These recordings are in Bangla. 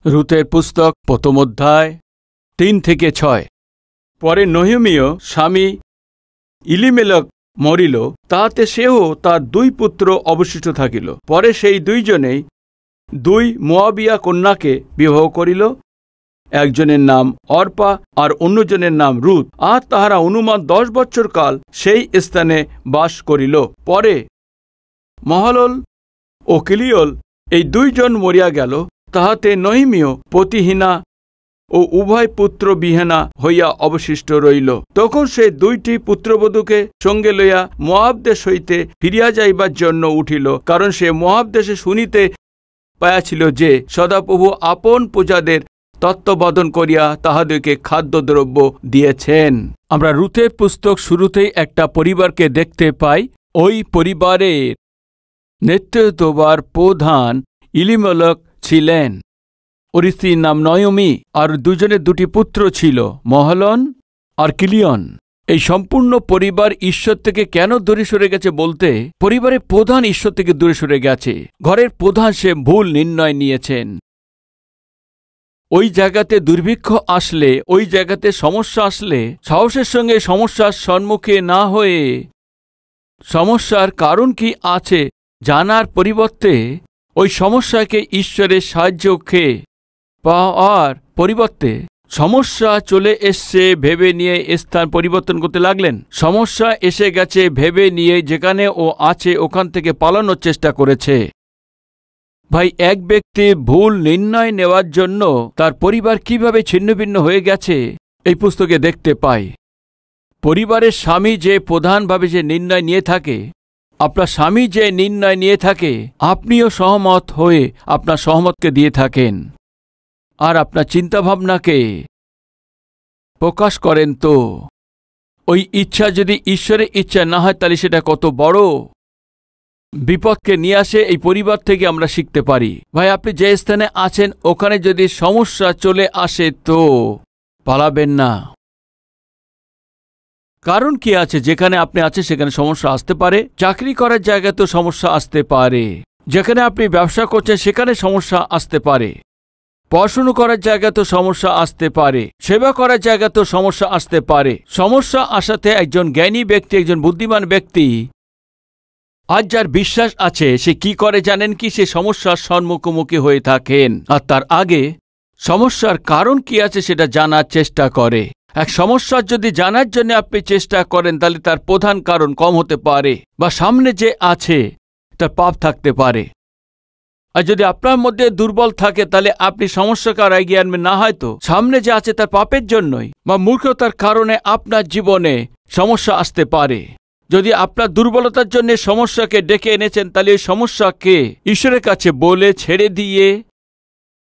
রুতের পুস্তক প্রথম অধ্যায় 3 থেকে 6। পরে নহিমীয় স্বামী ইলিমেলক মরিল, তাহাতে সেও তার 2 পুত্র অবশিষ্ট থাকিল। পরে সেই 2 জনেই 2 মোয়াবিয়া কন্যাকে বিবাহ করিল, একজনের নাম অর্পা আর অন্যজনের নাম রুত। আর তাহারা অনুমান 10 বৎসর কাল সেই স্থানে বাস করিল। পরে মহলল ও কিলিয়ল এই 2 জন মরিয়া গেল, তাহাতে নহিমীয় পতিহীনা ও উভয় পুত্র বিহীনা হইয়া অবশিষ্ট রইল। তখন সে 2টি পুত্রবধূকে সঙ্গে লইয়া মোয়াব দেশ হইতে ফিরিয়া যাইবার জন্য উঠিল, কারণ সে মোয়াব দেশে শুনিতে পাইয়াছিল যে সদাপ্রভু আপন প্রজাদের তত্ত্বাবধান করিয়া তাহাদেরকে খাদ্যদ্রব্য দিয়েছেন। আমরা রুতের পুস্তক শুরুতেই একটা পরিবারকে দেখতে পাই। ওই পরিবারের নেতৃত্ববার প্রধান ইলিমেলক ছিলেন। ওর স্ত্রীর নাম নয়মি, আর 2 জনের 2টি পুত্র ছিল, মহলন আর কিলিয়ন। এই সম্পূর্ণ পরিবার ঈশ্বর থেকে কেন দূরে সরে গেছে বলতে, পরিবারের প্রধান ঈশ্বর থেকে দূরে সরে গেছে। ঘরের প্রধান সে ভুল নির্ণয় নিয়েছেন। ওই জায়গাতে দুর্ভিক্ষ আসলে, ওই জায়গাতে সমস্যা আসলে সাহসের সঙ্গে সমস্যার সম্মুখে না হয়ে সমস্যার কারণ কি আছে জানার পরিবর্তে ওই সমস্যাকে ঈশ্বরের সাহায্যকে পাওয়ার পরিবর্তে সমস্যা চলে এসছে ভেবে নিয়ে স্থান পরিবর্তন করতে লাগলেন। সমস্যা এসে গেছে ভেবে নিয়ে যেখানে ও আছে ওখান থেকে পালানোর চেষ্টা করেছে। ভাই, এক ব্যক্তি ভুল নির্ণয় নেওয়ার জন্য তার পরিবার কিভাবে ছিন্নভিন্ন হয়ে গেছে এই পুস্তকে দেখতে পাই। পরিবারের স্বামী যে প্রধানভাবে যে নির্ণয় নিয়ে থাকে, আপনার স্বামী যে নির্ণয় নিয়ে থাকে, আপনিও সহমত হয়ে আপনার সহমতকে দিয়ে থাকেন আর আপনার চিন্তাভাবনাকে প্রকাশ করেন। তো ওই ইচ্ছা যদি ঈশ্বরের ইচ্ছা না হয় তাহলে সেটা কত বড় বিপদকে নিয়ে আসে। এই পরিবার থেকে আমরা শিখতে পারি। ভাই, আপনি যে স্থানে আছেন ওখানে যদি সমস্যা চলে আসে তো পালাবেন না। কারণ কি আছে, যেখানে আপনি আছেন সেখানে সমস্যা আসতে পারে। চাকরি করার জায়গায় তো সমস্যা আসতে পারে, যেখানে আপনি ব্যবসা করছেন সেখানে সমস্যা আসতে পারে, পড়াশুনো করার জায়গা তো সমস্যা আসতে পারে, সেবা করার জায়গা তো সমস্যা আসতে পারে। সমস্যা আসাতে একজন জ্ঞানী ব্যক্তি, একজন বুদ্ধিমান ব্যক্তি, আজ যার বিশ্বাস আছে সে কি করে জানেন কি, সে সমস্যার সম্মুখোমুখি হয়ে থাকেন আর তার আগে সমস্যার কারণ কি আছে সেটা জানার চেষ্টা করে। এক সমস্যার যদি জানার জন্য আপনি চেষ্টা করেন তাহলে তার প্রধান কারণ কম হতে পারে, বা সামনে যে আছে তার পাপ থাকতে পারে। আর যদি আপনার মধ্যে দুর্বল থাকে তাহলে আপনি সমস্যাকে আর এগিয়ে আনবেন না, হয়তো সামনে যে আছে তার পাপের জন্যই বা মূর্খতার কারণে আপনার জীবনে সমস্যা আসতে পারে। যদি আপনার দুর্বলতার জন্য সমস্যাকে ডেকে এনেছেন তাহলে এই সমস্যাকে ঈশ্বরের কাছে বলে ছেড়ে দিয়ে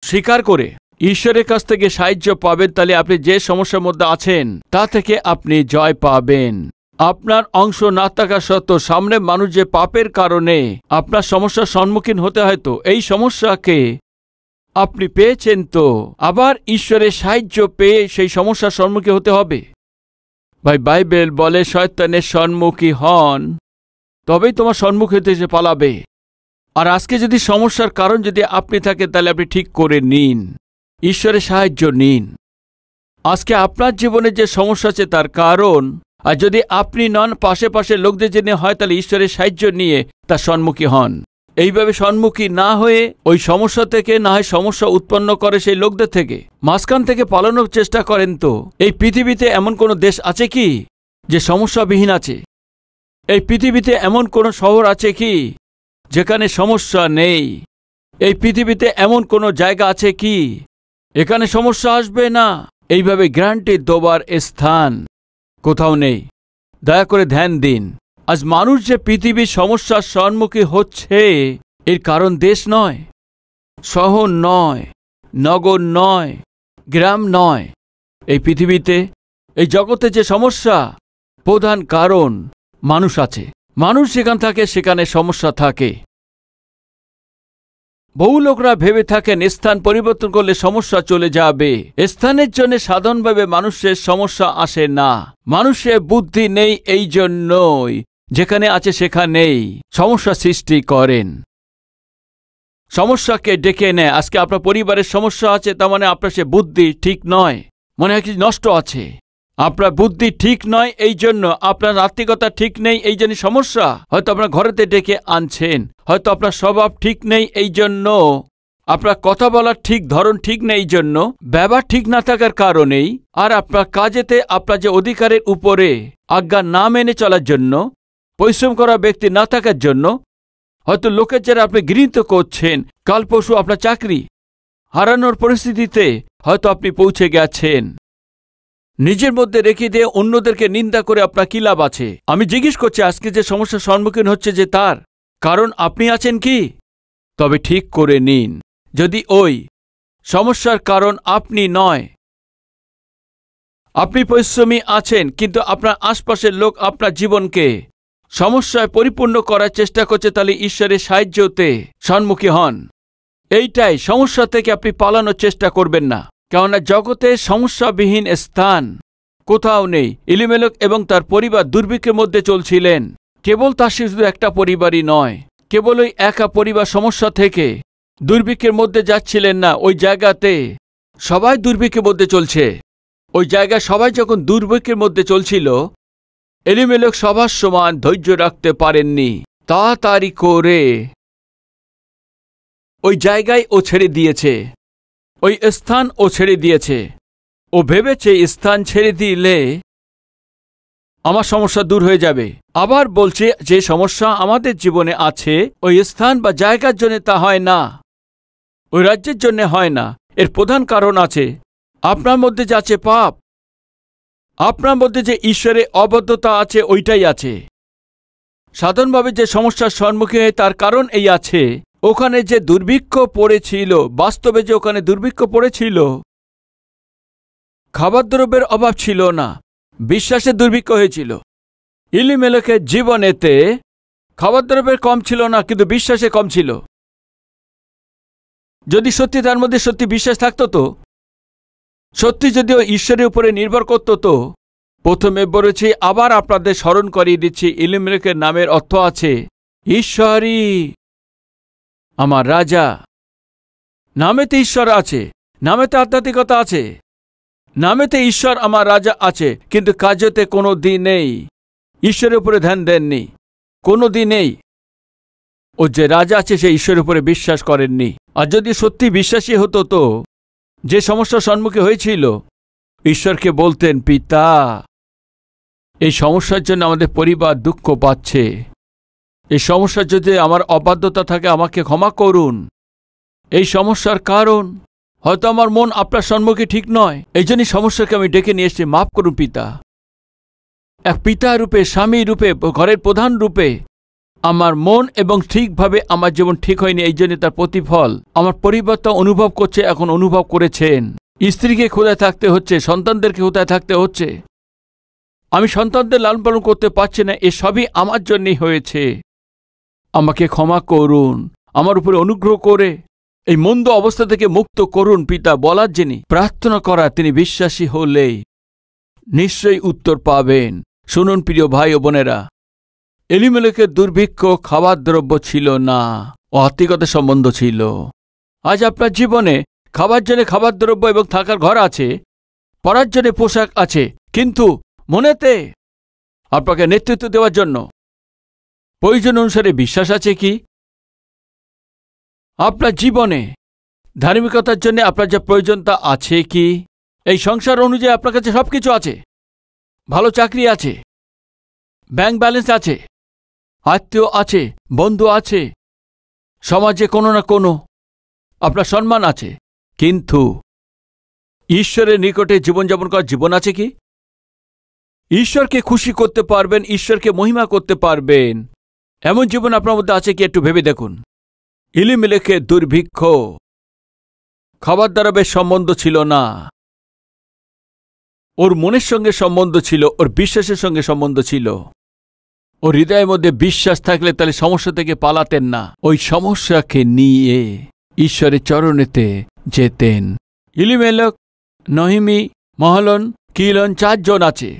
স্বীকার করে ঈশ্বরের কাছ থেকে সাহায্য পাবেন, তাহলে আপনি যে সমস্যার মধ্যে আছেন তা থেকে আপনি জয় পাবেন। আপনার অংশ না থাকা সত্ত্বেও সামনে মানুষ যে পাপের কারণে আপনার সমস্যার সম্মুখীন হতে হয়তো এই সমস্যাকে আপনি পেয়েছেন, তো আবার ঈশ্বরের সাহায্য পেয়ে সেই সমস্যার সম্মুখীন হতে হবে। ভাই, বাইবেল বলে শয়তানের সম্মুখী হন তবেই তোমার সম্মুখে হতে সে পালাবে। আর আজকে যদি সমস্যার কারণ যদি আপনি থাকেন তাহলে আপনি ঠিক করে নিন, ঈশ্বরের সাহায্য নিন। আজকে আপনার জীবনে যে সমস্যা আছে তার কারণ, আর যদি আপনি নন পাশে পাশে লোকদের জেনে হয় তাহলে ঈশ্বরের সাহায্য নিয়ে তার সম্মুখী হন। এইভাবে সম্মুখী না হয়ে ওই সমস্যা থেকে না হয় সমস্যা উৎপন্ন করে সেই লোকদের থেকে মাঝখান থেকে পালানোর চেষ্টা করেন। তো এই পৃথিবীতে এমন কোনো দেশ আছে কি যে সমস্যাবিহীন আছে? এই পৃথিবীতে এমন কোনো শহর আছে কি যেখানে সমস্যা নেই? এই পৃথিবীতে এমন কোনো জায়গা আছে কি এখানে সমস্যা আসবে না? এইভাবে গ্যারান্টি দেবার স্থান কোথাও নেই। দয়া করে ধ্যান দিন। আজ মানুষ যে পৃথিবীর সমস্যার সম্মুখীন হচ্ছে এর কারণ দেশ নয়, শহর নয়, নগর নয়, গ্রাম নয়। এই পৃথিবীতে, এই জগতে যে সমস্যা প্রধান কারণ মানুষ আছে। মানুষ যেখানে থাকে সেখানে সমস্যা থাকে। বহু লোকরা ভেবে থাকেন স্থান পরিবর্তন করলে সমস্যা চলে যাবে। স্থানের জন্য সাধারণভাবে মানুষের সমস্যা আসে না। মানুষের বুদ্ধি নেই, এই জন্যই যেখানে আছে সেখানেই সমস্যা সৃষ্টি করেন। সমস্যাকে ডেকে নেয়। আজকে আপনার পরিবারের সমস্যা আছে, তার মানে আপনার সে বুদ্ধি ঠিক নয়, মনে হয় কিছু নষ্ট আছে। আপনার বুদ্ধি ঠিক নয়, এই জন্য আপনার আত্মিকতা ঠিক নেই, এই জন্য সমস্যা। হয়তো আপনার ঘরেতে ডেকে আনছেন, হয়তো আপনার স্বভাব ঠিক নেই, এই জন্য আপনার কথা বলার ঠিক ধরন ঠিক নেই, এই জন্য ব্যবহার ঠিক না থাকার কারণেই, আর আপনার কাজেতে আপনার যে অধিকারের উপরে আজ্ঞা না মেনে চলার জন্য, পরিশ্রম করা ব্যক্তি না থাকার জন্য, হয়তো লোকের যারা আপনি ঘৃণিত করছেন, কাল পরশু আপনার চাকরি হারানোর পরিস্থিতিতে হয়তো আপনি পৌঁছে গেছেন। নিজের মধ্যে রেখে দিয়ে অন্যদেরকে নিন্দা করে আপনার কি লাভ আছে? আমি জিজ্ঞেস করছি আজকে যে সমস্যার সম্মুখীন হচ্ছে যে তার কারণ আপনি আছেন কি? তবে ঠিক করে নিন, যদি ওই সমস্যার কারণ আপনি নয়, আপনি পরিশ্রমী আছেন কিন্তু আপনার আশপাশের লোক আপনার জীবনকে সমস্যায় পরিপূর্ণ করার চেষ্টা করছে, তাহলে ঈশ্বরের সাহায্যতে সম্মুখী হন। এইটাই, সমস্যা থেকে আপনি পালানোর চেষ্টা করবেন না, কেননা জগতে সমস্যাবিহীন স্থান কোথাও নেই। এলিমেলক এবং তার পরিবার দুর্ভিক্ষের মধ্যে চলছিলেন। কেবল তার শুধু একটা পরিবারই নয়, কেবল ওই একা পরিবার সমস্যা থেকে দুর্ভিক্ষের মধ্যে যাচ্ছিলেন না, ওই জায়গাতে সবাই দুর্ভিক্ষের মধ্যে চলছে। ওই জায়গায় সবাই যখন দুর্ভিক্ষের মধ্যে চলছিল, এলিমেলক সবার সমান ধৈর্য রাখতে পারেননি। তাড়াতাড়ি করে ওই জায়গায় ও ছেড়ে দিয়েছে, ওই স্থান ও ছেড়ে দিয়েছে। ও ভেবেছে স্থান ছেড়ে দিলে আমার সমস্যা দূর হয়ে যাবে। আবার বলছে যে সমস্যা আমাদের জীবনে আছে, ওই স্থান বা জায়গার জন্য তা হয় না, ওই রাজ্যের জন্য হয় না। এর প্রধান কারণ আছে, আপনার মধ্যে যে আছে পাপ, আপনার মধ্যে যে ঈশ্বরের অবদ্ধতা আছে, ওইটাই আছে। সাধারণভাবে যে সমস্যার সম্মুখীন হয়ে তার কারণ এই আছে, ওখানে যে দুর্ভিক্ষ পড়েছিল, বাস্তবে যে ওখানে দুর্ভিক্ষ পড়েছিল, খাবার দ্রব্যের অভাব ছিল না, বিশ্বাসের দুর্ভিক্ষ হয়েছিল। এলিমেলেকের জীবনেতে খাবার দ্রব্যের কম ছিল না, কিন্তু বিশ্বাসে কম ছিল। যদি সত্যি তার মধ্যে সত্যি বিশ্বাস থাকতো, তো সত্যি যদিও ঈশ্বরের উপরে নির্ভর করত, তো প্রথমে বলেছি, আবার আপনাদের স্মরণ করিয়ে দিচ্ছি, এলিমেলেকের নামের অর্থ আছে ঈশ্বরই আমার রাজা। নামেতে ঈশ্বর আছে, নামেতে আধ্যাত্মিকতা আছে, নামেতে ঈশ্বর আমার রাজা আছে, কিন্তু কাজেতে কোনো দিন নেই, ঈশ্বরের উপরে ধ্যান দেননি, কোনো দিন নেই। ও যে রাজা আছে সে ঈশ্বরের উপরে বিশ্বাস করেননি। আর যদি সত্যি বিশ্বাসী হতো, তো যে সমস্যার সম্মুখীন হয়েছিল, ঈশ্বরকে বলতেন, পিতা এই সমস্যার জন্য আমাদের পরিবার দুঃখ পাচ্ছে, এই সমস্যার যদি আমার অবাধ্যতা থাকে আমাকে ক্ষমা করুন। এই সমস্যার কারণ হয়তো আমার মন আপনার সম্মুখে ঠিক নয়, এই জন্যই সমস্যাকে আমি ডেকে নিয়ে এসেছি, মাফ করুন পিতা। এক পিতা রূপে, স্বামী রূপে, ঘরের প্রধান রূপে আমার মন এবং ঠিকভাবে আমার জীবন ঠিক হয়নি, এই জন্য তার প্রতিফল আমার পরিবার তা অনুভব করছে, এখন অনুভব করেছেন। স্ত্রীকে খোদায় থাকতে হচ্ছে, সন্তানদেরকে খোদায় থাকতে হচ্ছে, আমি সন্তানদের লালন পালন করতে পারছি না, এসবই আমার জন্যই হয়েছে, আমাকে ক্ষমা করুন, আমার উপরে অনুগ্রহ করে এই মন্দ অবস্থা থেকে মুক্ত করুন পিতা বলার যিনি প্রার্থনা করা, তিনি বিশ্বাসী হলেই নিশ্চয়ই উত্তর পাবেন। শুনুন প্রিয় ভাই ও বোনেরা, এলিমেলেকের দুর্ভিক্ষ খাবার দ্রব্য ছিল না, ও আত্মিকতার সম্বন্ধ ছিল। আজ আপনার জীবনে খাবার জন্য খাবার দ্রব্য এবং থাকার ঘর আছে, পরার জন্য পোশাক আছে, কিন্তু মনেতে আপনাকে নেতৃত্ব দেওয়ার জন্য প্রয়োজন অনুসারে বিশ্বাস আছে কি? আপনার জীবনে ধার্মিকতার জন্য আপনার যা প্রয়োজন তা আছে কি? এই সংসার অনুযায়ী আপনার কাছে সবকিছু আছে, ভালো চাকরি আছে, ব্যাংক ব্যালেন্স আছে, আত্মীয় আছে, বন্ধু আছে, সমাজে কোনো না কোনো আপনার সম্মান আছে, কিন্তু ঈশ্বরের নিকটে জীবনযাপন করার জীবন আছে কি? ঈশ্বরকে খুশি করতে পারবেন, ঈশ্বরকে মহিমা করতে পারবেন এমন জীবন আপনার মধ্যে আছে কি? একটু ভেবে দেখুন। এলিমেলেকের দুর্ভিক্ষ খাবার দ্বারা বেশ সম্বন্ধ ছিল না, ওর মনের সঙ্গে সম্বন্ধ ছিল, ওর বিশ্বাসের সঙ্গে সম্বন্ধ ছিল। ওর হৃদয়ের মধ্যে বিশ্বাস থাকলে তাহলে সমস্যা থেকে পালাতেন না, ওই সমস্যাকে নিয়ে ঈশ্বরের চরণেতে যেতেন। এলিমেলেক, নহিমি, মহলন, কিলন 4 জন আছে।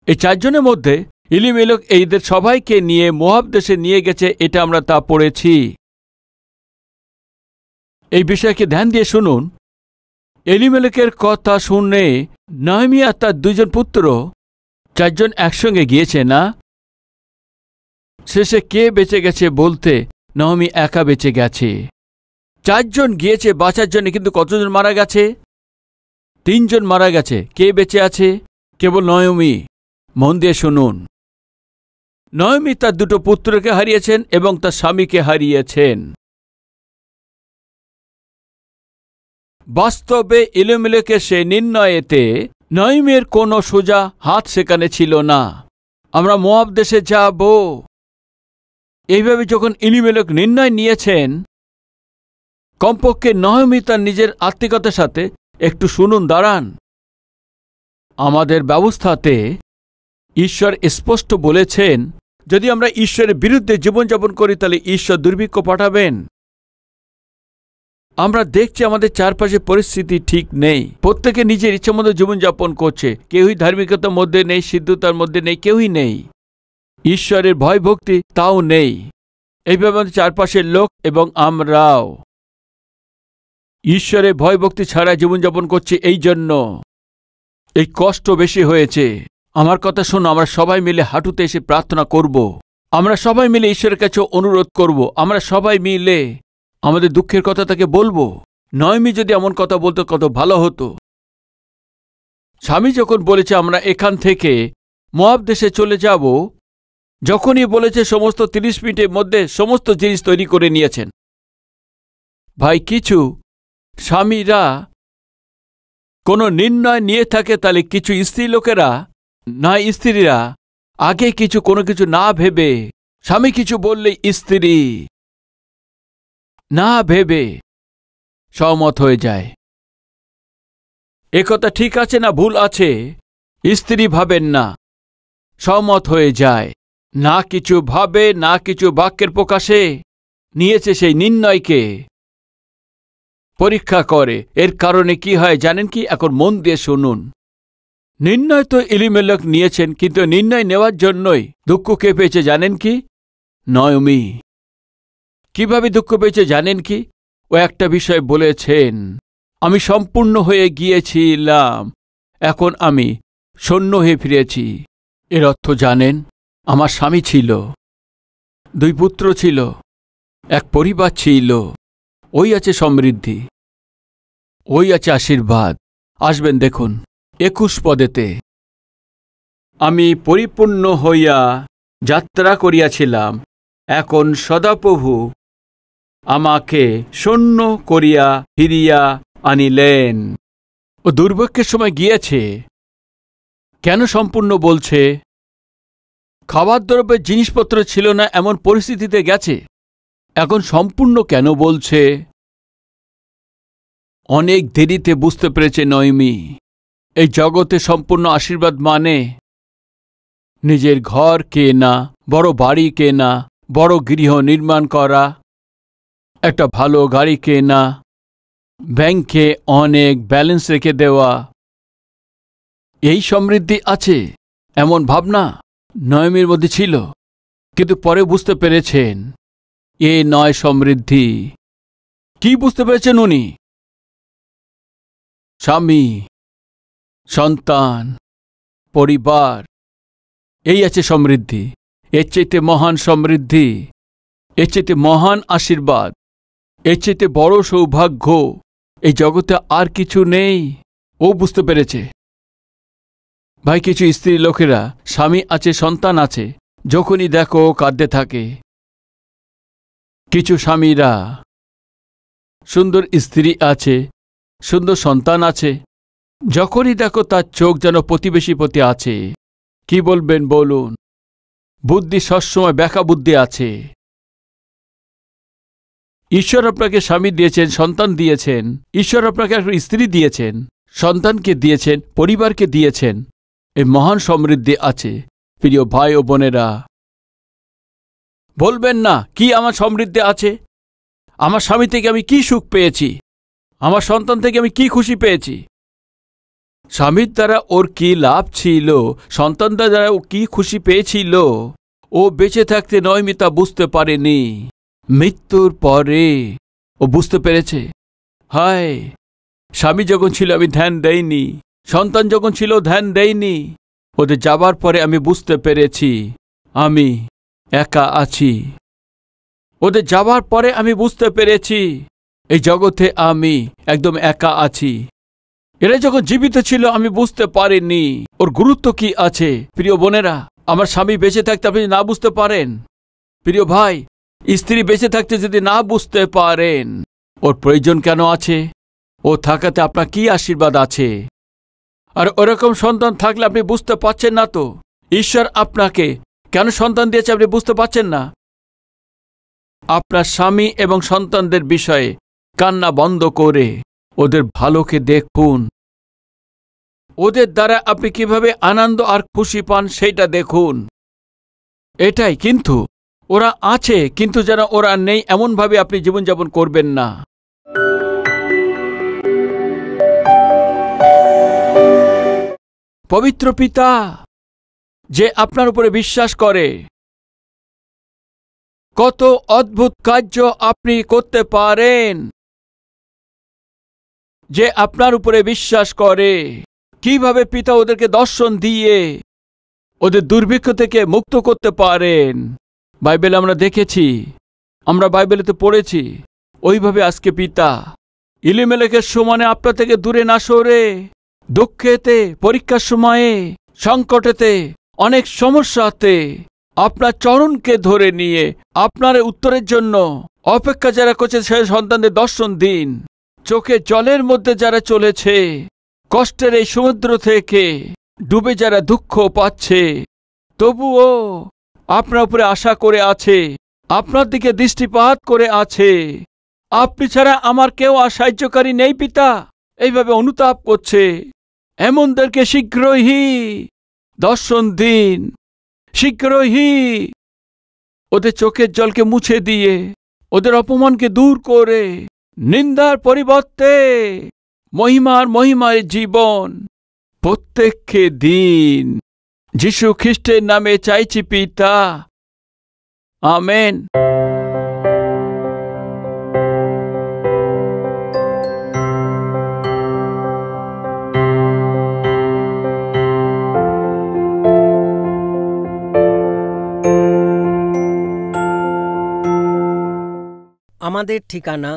এই 4 জনের মধ্যে এলিমেলেক এইদের সবাইকে নিয়ে মোয়াব দেশে নিয়ে গেছে, এটা আমরা তা পড়েছি। এই বিষয়কে ধ্যান দিয়ে শুনুন। এলিমেলেকের কথা শুনে নাহমি আর তার 2 জন পুত্র 4 জন একসঙ্গে গিয়েছে না? শেষে কে বেঁচে গেছে বলতে নাহমি একা বেঁচে গেছে। 4 জন গিয়েছে বাঁচার জন্য, কিন্তু কতজন মারা গেছে? 3 জন মারা গেছে। কে বেঁচে আছে? কেবল নাহমি। মন দিয়ে শুনুন। নাহমি তার 2টো পুত্রকে হারিয়েছেন এবং তার স্বামীকে হারিয়েছেন। বাস্তবে এলিমেলেকের সেই নির্ণয়েতে নাহমির কোনো সোজা হাত সেখানে ছিল না। আমরা মোয়াব দেশে যাব, এইভাবে যখন এলিমেলেক নির্ণয় নিয়েছেন, কমপক্ষে নাহমি তার নিজের আত্মিকতার সাথে একটু শুনুন, দাঁড়ান। আমাদের ব্যবস্থাতে ঈশ্বর স্পষ্ট বলেছেন, যদি আমরা ঈশ্বরের বিরুদ্ধে জীবনযাপন করি তাহলে ঈশ্বর দুর্ভিক্ষ পাঠাবেন। আমরা দেখছি আমাদের চারপাশে পরিস্থিতি ঠিক নেই। প্রত্যেকে নিজের ইচ্ছামতো জীবনযাপন করছে। কেউই ধার্মিকতার মধ্যে নেই, সিদ্ধতার মধ্যে নেই, কেউই নেই। ঈশ্বরের ভয় ভক্তি তাও নেই। এইভাবে আমাদের চারপাশের লোক এবং আমরাও ঈশ্বরের ভয় ভক্তি ছাড়া জীবনযাপন করছি। এই জন্য এই কষ্ট বেশি হয়েছে। আমার কথা শোনো, আমরা সবাই মিলে হাঁটুতে এসে প্রার্থনা করব। আমরা সবাই মিলে ঈশ্বরের কাছে অনুরোধ করব। আমরা সবাই মিলে আমাদের দুঃখের কথা তাকে বলবো। নাহমি যদি এমন কথা বলতো কত ভালো হতো। স্বামী যখন বলেছে আমরা এখান থেকে মোয়াব দেশে চলে যাব, যখনই বলেছে সমস্ত 30 মিনিটের মধ্যে সমস্ত জিনিস তৈরি করে নিয়েছেন। ভাই, কিছু স্বামীরা কোনো নির্ণয় নিয়ে থাকে, তাহলে কিছু স্ত্রী লোকেরা না স্ত্রীরা আগে কোনো কিছু না ভেবে, স্বামী কিছু বললে স্ত্রী না ভেবে সহমত হয়ে যায়। একথা ঠিক আছে না ভুল আছে? স্ত্রী ভাবেন না, সহমত হয়ে যায়। না কিছু ভাবে, না কিছু বাক্যের প্রকাশে নিয়েছে সেই নির্ণয়কে পরীক্ষা করে। এর কারণে কি হয় জানেন কি? এখন মন দিয়ে শুনুন। নির্ণয় তো এলিমেলেক নিয়েছেন, কিন্তু নির্ণয় নেওয়ার জন্যই দুঃখ কে পেয়েছে জানেন কি? নাহমি। কিভাবে দুঃখ পেয়েছে জানেন কি? ও একটা বিষয় বলেছেন, আমি সম্পূর্ণ হয়ে গিয়েছিলাম, এখন আমি শূন্য হয়ে ফিরেছি। এর অর্থ জানেন? আমার স্বামী ছিল, 2 পুত্র ছিল, এক পরিবার ছিল। ওই আছে সমৃদ্ধি, ওই আছে আশীর্বাদ। আসবেন দেখুন 21 পদেতে, আমি পরিপূর্ণ হইয়া যাত্রা করিয়াছিলাম, এখন সদাপ্রভু আমাকে শূন্য করিয়া ফিরিয়া আনিলেন। ও দুর্ভিক্ষের সময় গিয়েছে। কেন সম্পূর্ণ বলছে? খাবার দ্রব্যের জিনিসপত্র ছিল না, এমন পরিস্থিতিতে গেছে। এখন সম্পূর্ণ কেন বলছে? অনেক দেরিতে বুঝতে পেরেছে নাহমি, এই জগতে সম্পূর্ণ আশীর্বাদ মানে নিজের ঘর কেনা, বড় বাড়ি কেনা, বড় গৃহ নির্মাণ করা, একটা ভালো গাড়ি কেনা, ব্যাংকে অনেক ব্যালেন্স রেখে দেওয়া। এই সমৃদ্ধি আছে, এমন ভাবনা নাহমির মধ্যে ছিল। কিন্তু পরে বুঝতে পেরেছেন এ নয় সমৃদ্ধি। কি বুঝতে পেরেছেন উনি? স্বামী, সন্তান, পরিবার, এই আছে সমৃদ্ধি। এর চাইতে মহান সমৃদ্ধি, এর চাইতে মহান আশীর্বাদ, এর চাইতে বড় সৌভাগ্য এই জগতে আর কিছু নেই। ও বুঝতে পেরেছে। ভাই, কিছু স্ত্রী লোকেরা স্বামী আছে, সন্তান আছে, যখনই দেখো কাঁদতে থাকে। কিছু স্বামীরা সুন্দর স্ত্রী আছে, সুন্দর সন্তান আছে, যখনই দেখো তার চোখ যেন প্রতিবেশী প্রতি আছে। কি বলবেন বলুন? বুদ্ধি সবসময় ব্যাকা বুদ্ধি আছে। ঈশ্বর আপনাকে স্বামী দিয়েছেন, সন্তান দিয়েছেন, ঈশ্বর আপনাকে একটা স্ত্রী দিয়েছেন, সন্তানকে দিয়েছেন, পরিবারকে দিয়েছেন। এই মহান সমৃদ্ধি আছে। প্রিয় ভাই ও বোনেরা, বলবেন না কি আমার সমৃদ্ধি আছে? আমার স্বামী থেকে আমি কি সুখ পেয়েছি, আমার সন্তান থেকে আমি কি খুশি পেয়েছি। স্বামীর দ্বারা ওর কি লাভ ছিল, সন্তানদের দ্বারা ও কি খুশি পেয়েছিল, ও বেঁচে থাকতে নাহমি তা বুঝতে পারেনি। মৃত্যুর পরে ও বুঝতে পেরেছে হায়, স্বামী যখন ছিল আমি ধ্যান দেইনি, সন্তান যখন ছিল ধ্যান দেইনি। ওদের যাবার পরে আমি বুঝতে পেরেছি আমি একা আছি। ওদের যাবার পরে আমি বুঝতে পেরেছি এই জগতে আমি একদম একা আছি। এরা যখন জীবিত ছিল আমি বুঝতে পারিনি ওর গুরুত্ব কি আছে। প্রিয় বোনেরা, আমার স্বামী বেঁচে থাকতে আপনি না বুঝতে পারেন, প্রিয় ভাই, স্ত্রী বেঁচে থাকতে যদি না বুঝতে পারেন ওর প্রয়োজন কেন আছে, ও থাকাতে আপনার কি আশীর্বাদ আছে, আর ওরকম সন্তান থাকলে আপনি বুঝতে পারছেন না তো ঈশ্বর আপনাকে কেন সন্তান দিয়েছে আপনি বুঝতে পারছেন না। আপনার স্বামী এবং সন্তানদের বিষয়ে কান্না বন্ধ করে ওদের ভালোকে দেখুন, ওদের দ্বারা আপনি কিভাবে আনন্দ আর খুশি পান সেটা দেখুন। এটাই। কিন্তু ওরা আছে কিন্তু যেন ওরা নেই এমনভাবে আপনি জীবনযাপন করবেন না। পবিত্র পিতা যে আপনার উপরে বিশ্বাস করে, কত অদ্ভুত কার্য আপনি করতে পারেন। যে আপনার উপরে বিশ্বাস করে, কিভাবে পিতা ওদেরকে দর্শন দিয়ে ওদের দুর্ভিক্ষ থেকে মুক্ত করতে পারেন। বাইবেলে আমরা দেখেছি, আমরা বাইবেলেতে পড়েছি, ওইভাবে আজকে পিতা ইলিমেলেকের সমানে আপনার থেকে দূরে না সরে, দুঃখেতে, পরীক্ষার সময়ে, সংকটেতে, অনেক সমস্যাতে আপনার চরণকে ধরে নিয়ে আপনার উত্তরের জন্য অপেক্ষা যারা করছে সে সন্তানদের দর্শন দিন। চোখে জলের মধ্যে যারা চলেছে, কষ্টের এই সমুদ্র থেকে ডুবে যারা দুঃখ পাচ্ছে, তবুও আপনার উপরে আশা করে আছে, আপনার দিকে দৃষ্টিপাত করে আছে, আপনি ছাড়া আমার কেউ আর সাহায্যকারী নেই পিতা, এইভাবে অনুতাপ করছে, এমনদেরকে শীঘ্রই দর্শন দিন, শীঘ্রই ওদের চোখের জলকে মুছে দিয়ে, ওদের অপমানকে দূর করে, নিন্দার পরিবর্তে মহিমার জীবন প্রত্যেককে দিন। যীশু খ্রিস্টের নামে চাইছি পিতা, আমেন। আমাদের ঠিকানা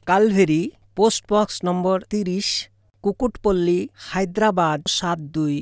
Calvary, post box number 30, Kukatpally, Hyderabad 72,